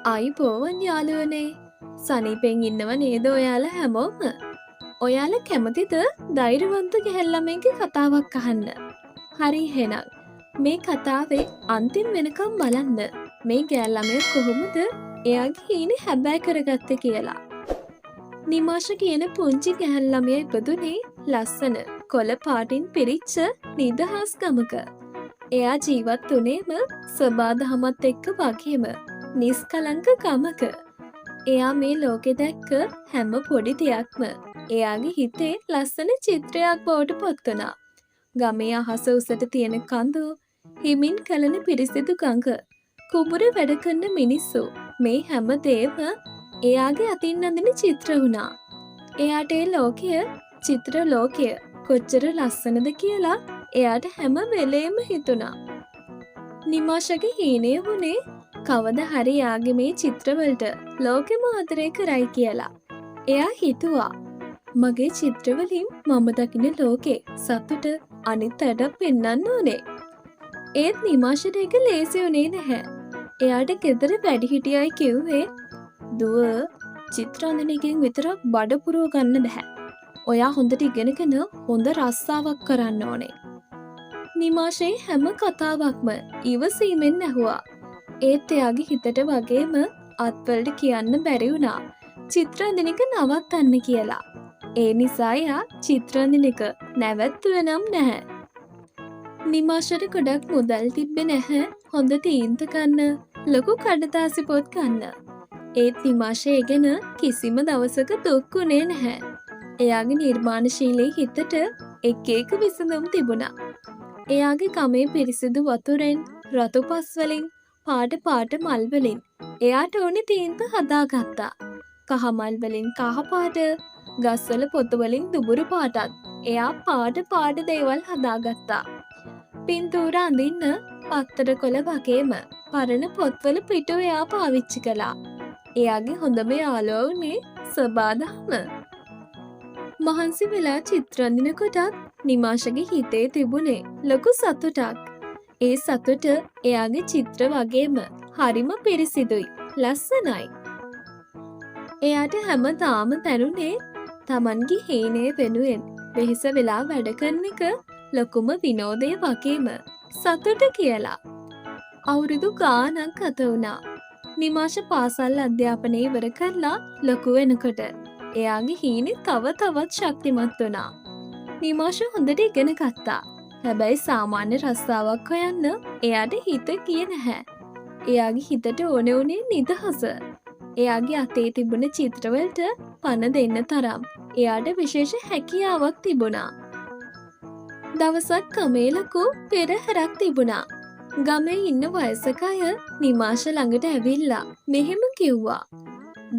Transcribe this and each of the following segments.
අයිබෝවන් යාළුවනේ සනීපෙන් ඉන්නව නේද ඔයාලා හැමෝම ඔයාලා කැමතිද ධෛර්යවන්ත ගැහැල්ලමෙන්ගේ කතාවක් අහන්න හරි එහෙනම් මේ කතාවේ අන්තිම වෙනකම් බලන්න මේ ගැහැල්ලමේ කොහොමද එයාගේ හීනේ හැබෑ කරගත්තේ කියලා නිමාෂ කියන පුංචි ගැහැල්ලමයා ඉපදුනේ ලස්සන කොළ පාටින් පිරිච්ච නිදහස් ගමක එයා ජීවත් වුණේම සබාදහමත් එක්ක වගේම නිස්කලංක ගමක එයා මේ ලෝකෙ දැක්ක හැම පොඩි දෙයක්ම එයාගේ හිතේ ලස්සන චිත්‍රයක් බවට පත් වුණා. ගමේ අහස උසට තියෙන කඳු, හිමින් කලන පිරිසිදු ගඟ, කුඹුරේ වැඩ කරන මිනිස්සු මේ හැම දෙයක්ම එයාගේ අතින් අඳින චිත්‍ර වුණා. එයාට ඒ ලෝකය, චිත්‍ර ලෝකය කොච්චර ලස්සනද කියලා එයාට හැම වෙලේම හිතුණා. නිමාෂගේ හීනේ වුණේ කවද හරි යාගේ මේ චිත්‍රවලට ලෝකෙම ආදරය කරයි කියලා. එයා හිතුවා මගේ චිත්‍රවලින් මම දකින ලෝකේ සතුට අනිත් අයට පෙන්වන්න ඕනේ. ඒත් නිමාෂට ඒක ලේසි වුණේ නැහැ. එයාට ගෙදර වැඩිහිටියයි කිව්වේ දුව චිත්‍ර අඳින එකෙන් විතරක් බඩ පුරව ගන්න බෑ. ඔයා හොඳට ඉගෙනගෙන හොඳ රස්සාවක් කරන්න ඕනේ. නිමාෂේ හැම කතාවක්ම ඉවසීමෙන් ඇහුවා. ඒත් එයාගේ හිතට වගේම අත්වලට කියන්න බැරි වුණා චිත්‍ර අඳින එක නවත්තන්න කියලා. ඒ නිසා එයා චිත්‍ර අඳින එක නැවැත්තුවේ නම් නැහැ. නිමාෂට ගොඩක් මුදල් තිබ්බේ නැහැ හොඳ තීන්ත ගන්න, ලොකු කඩදාසි පොත් ගන්න. ඒත් නිමාෂ ඒ ගැන කිසිම දවසක දුක් වුණේ නැහැ. එයාගේ නිර්මාණශීලී හිතට එක එක විසඳුම් තිබුණා. එයාගේ ගමේ පිරිසිදු වතුරෙන්, රතු පස් වලින් පාට පාට මල් වලින් එයාට ඕනේ තීන්ත හදාගත්තා. කහ මල් වලින් කහ පාට, ගස්වල පොතු වලින් දුඹුරු පාටත් එයා පාට පාට දේවල් හදාගත්තා. පින්තූර අඳින්න පත්තර කොළ වගේම පරණ පොත්වල පිටු එයා පාවිච්චි කළා. එයාගේ හොඳම යාළුවා වුණේ සබාදහම. මහන්සි වෙලා චිත්‍ර අඳිනකොටත් නිමාෂගේ හිතේ තිබුණේ ලොකු සතුටක්. ඒ සතුට එයාගේ චිත්‍ර වගේම හරිම පිරිසිදුයි, ලස්සනයි. එයාට හැමදාම දැනුනේ තමන්ගේ හීනේ වෙනුවෙන් වෙහෙස වෙලා වැඩ කරන එක ලොකුම විනෝදය වගේම සතුට කියලා. අවුරුදු ගානක් ගත වුණා. නිමාෂ පාසල් අධ්‍යාපනය ඉවර කරලා ලොකු වෙනකොට එයාගේ හීනේ තව තවත් ශක්තිමත් වුණා. නිමාෂ හොඳට ඉගෙන ගත්තා. හැබැයි සාමාන්‍ය රස්සාවක් හොයන්න එයාට හිත ගියේ නැහැ. එයාගේ හිතට ඕන වුණේ නිදහස. එයාගේ අතේ තිබුණ චිත්‍රවලට පණ දෙන්න තරම් එයාට විශේෂ හැකියාවක් තිබුණා. දවසක් ගමේ ලොකු පෙරහැරක් තිබුණා. ගමේ ඉන්න වයසක අය නිමාෂ ළඟට ඇවිල්ලා මෙහෙම කිව්වා.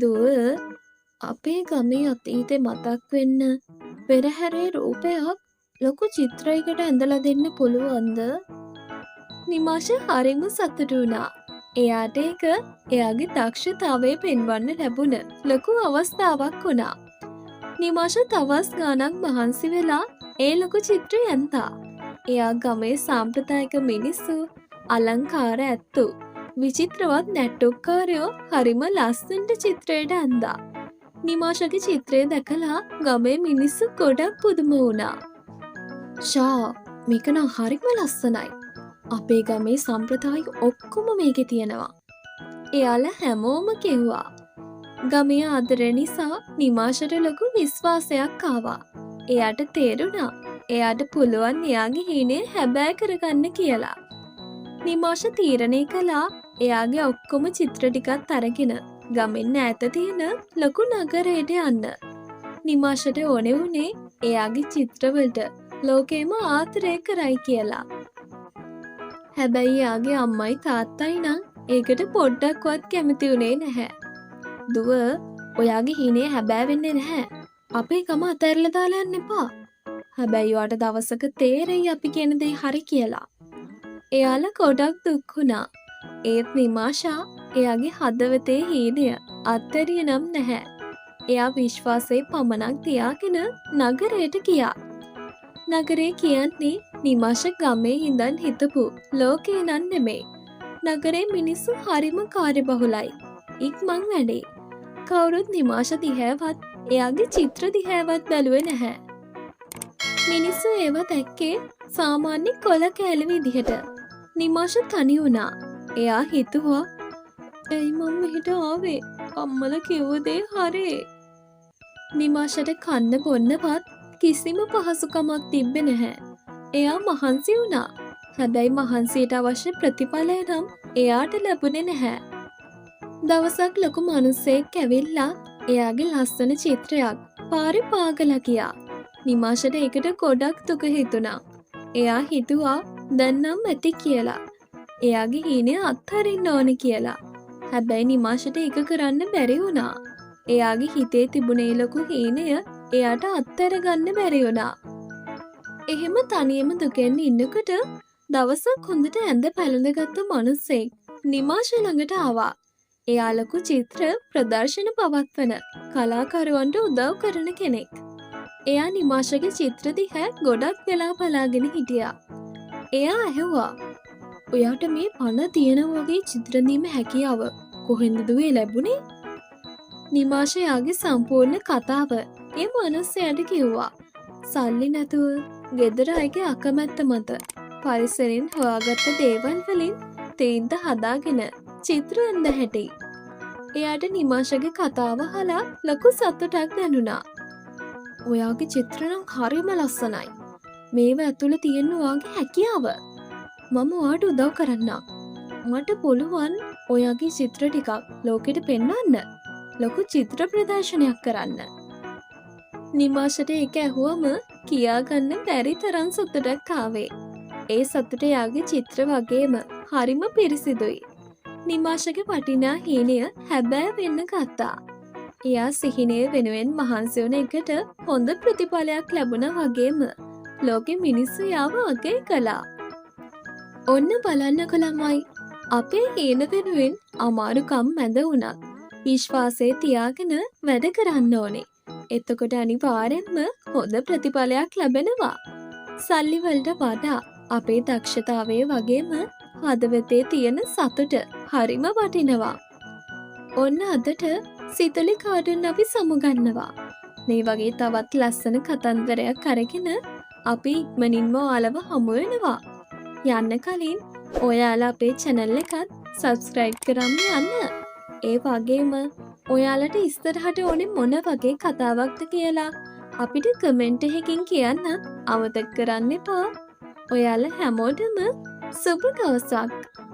දුව අපේ ගමේ අතීතේ මතක් වෙන්න පෙරහැරේ රූපයක් ලොකු චිත්‍රයකට ඇඳලා දෙන්න පුළුවන්ද? නිමාෂ හරිම සතුටු වුණා. එයාට ඒක එයාගේ දක්ෂතාවය පෙන්වන්න ලැබුණ ලොකු අවස්ථාවක් වුණා. නිමාෂ දවස් ගාණක් මහන්සි වෙලා ඒ ලොකු චිත්‍රය ඇඳා. එයා ගමේ සාම්ප්‍රදායික මිනිස්සු, අලංකාර ඇත්තු, විචිත්‍රවත් නැට්ටුකාරයෝ හරිම ලස්සනට චිත්‍රයට ඇඳා. නිමාෂගේ චිත්‍රය දැකලා ගමේ මිනිස්සු ගොඩක් පුදුම වුණා. ෂා මේක නම් හරිම ලස්සනයි. අපේ ගමේ සම්ප්‍රදාය ඔක්කොම මේකේ තියෙනවා. එයාලා හැමෝම කිව්වා. ගමේ ආදරය නිසා නිමාෂට ලොකු විශ්වාසයක් ආවා. එයාට තේරුණා එයාට පුළුවන් එයාගේ හීනේ හැබෑ කරගන්න කියලා. නිමාෂ තීරණය කළා එයාගේ ඔක්කොම චිත්‍ර ටිකත් අරගෙන ගමෙන් ඈත තියෙන ලොකු නගරයට යන්න. නිමාෂට ඕනේ වුණේ එයාගේ චිත්‍රවලට ලෝකෙම ආදරය කරයි කියලා. හැබැයි යාගේ අම්මයි තාත්තයි නම් ඒකට පොඩ්ඩක්වත් කැමති වුණේ නැහැ. දුව ඔයාගේ හීනේ හැබෑ වෙන්නේ නැහැ. අපේ ගම අතහැරලා දාලා යන්න එපා. හැබැයි ඔයාට දවසක තේරෙයි අපි කියන දේ හරි කියලා. එයාලා ගොඩක් දුක් වුණා. ඒත් නිමාෂා එයාගේ හදවතේ හීනය අත්හැරියේ නම් නැහැ. එයා විශ්වාසයේ පමණක් තියාගෙන නගරයට ගියා. නගරේ කියන්නේ නිමාෂ ගමේ ඉඳන් හිටපු ලෝකේ නන් නෙමෙයි. නගරේ මිනිස්සු හරිම කාර්යබහුලයි. ඉක්මං වැඩේ. කවුරුත් නිමාෂ දිහැවත් එයාගේ චිත්‍ර දිහැවත් බැලුවේ නැහැ. මිනිස්සු ඒව දැක්කේ සාමාන්‍ය කොළ කෑලි විදිහට. නිමාෂ තනි වුණා. එයා හිතුවා ඇයි මම මෙහෙට ආවේ? අම්මලා කිව්ව දේ හරේ. නිමාෂට කන්න බොන්නවත් කිසිම පහසුකමක් තිබ්බේ නැහැ. එයා මහන්සි වුණා. හැබැයි මහන්සියට අවශ්‍ය ප්‍රතිඵලය නම් එයාට ලැබුණේ නැහැ. දවසක් ලොකු මිනිහෙක් ඇවිල්ලා එයාගේ ලස්සන චිත්‍රයක් පාරේ පාගලා ගියා. නිමාෂට ඒකට ගොඩක් දුක හිතුණා. එයා හිතුවා දැන් නම් ඇති කියලා. එයාගේ හීනය අත්හරින්න ඕනේ කියලා. හැබැයි නිමාෂට ඒක කරන්න බැරි වුණා. එයාගේ හිතේ තිබුණේ ලොකු හීනය එයාට අත්හැර ගන්න බැරි වුණා. එහෙම තනියම දුකෙන් ඉන්නකොට දවසක් හොඳට ඇඳ පැළඳගත්තු මිනිහෙක් නිමාෂ ළඟට ආවා. එයා ලොකු චිත්‍ර ප්‍රදර්ශන පවත්වන කලාකරුවන්ට උදව් කරන කෙනෙක්. එයා නිමාෂගේ චිත්‍ර දිහා ගොඩක් වෙලා බලාගෙන හිටියා. එයා ඇහුවා ඔයාට මේ පණ තියෙන වගේ චිත්‍ර දීම හැකියාව කොහෙන්ද දුවේ ලැබුණේ? නිමාෂ යාගේ සම්පූර්ණ කතාව ඒ මිනිහයාට කිව්වා. සල්ලි නැතුව ගෙදර අයගේ අකමැත්ත මත පරිසරෙන් හොයාගත්ත දේවල් වලින් තේන්ද හදාගෙන චිත්‍ර ඇඳ හැටි. එයාට නිමාෂගේ කතාව අහලා ලොකු සතුටක් දැනුණා. ඔයාගේ චිත්‍ර නම් හරිම ලස්සනයි. මේව ඇතුළේ තියෙන ඔයාගේ හැකියාව. මම ඔයාට උදව් කරන්නම්. මට පුළුවන් ඔයාගේ චිත්‍ර ටිකක් ලෝකෙට පෙන්වන්න. ලොකු චිත්‍ර ප්‍රදර්ශනයක් කරන්න. නිමාෂට ඒක ඇහුවම කියාගන්න බැරි තරම් සතුටක් ආවේ. ඒ සතුට යාගේ චිත්‍ර වගේම හරිම පිරිසිදුයි. නිමාෂගේ වටිනා හීනය හැබෑ වෙන්න ගත්තා. එයා සිහිනය වෙනුවෙන් මහන්සි වුණ එකට හොඳ ප්‍රතිඵලයක් ලැබුණා වගේම ලෝකෙ මිනිස්සු යාව අගය කළා. ඔන්න බලන්නකො ළමයි, අපේ හීන වෙනුවෙන් අමාරුකම් මැද වුණත් විශ්වාසය තියාගෙන වැඩ කරන්න ඕනේ. එතකොට අනිවාර්යෙන්ම හොඳ ප්‍රතිඵලයක් ලැබෙනවා. සල්ලි වලට වඩා අපේ දක්ෂතාවය වගේම හදවතේ තියෙන සතුට හරිම වටිනවා. ඔන්න අදට සිතුලි කාටුන් අපි සමුගන්නවා. මේ වගේ තවත් ලස්සන කතන්දරයක් අරගෙන අපි ඉක්මනින්ම ඔයාලව හමු වෙනවා. යන්න කලින් ඔයාලා අපේ channel එකත් subscribe කරන්න යන්න. ඒ වගේම ඔයාලට ඉස්සරහට ඕනේ මොන වගේ කතාවක්ද කියලා අපිට කමෙන්ට් එකකින් කියන්න අමතක කරන්න එපා. ඔයාලා හැමෝටම සුබ දවසක්.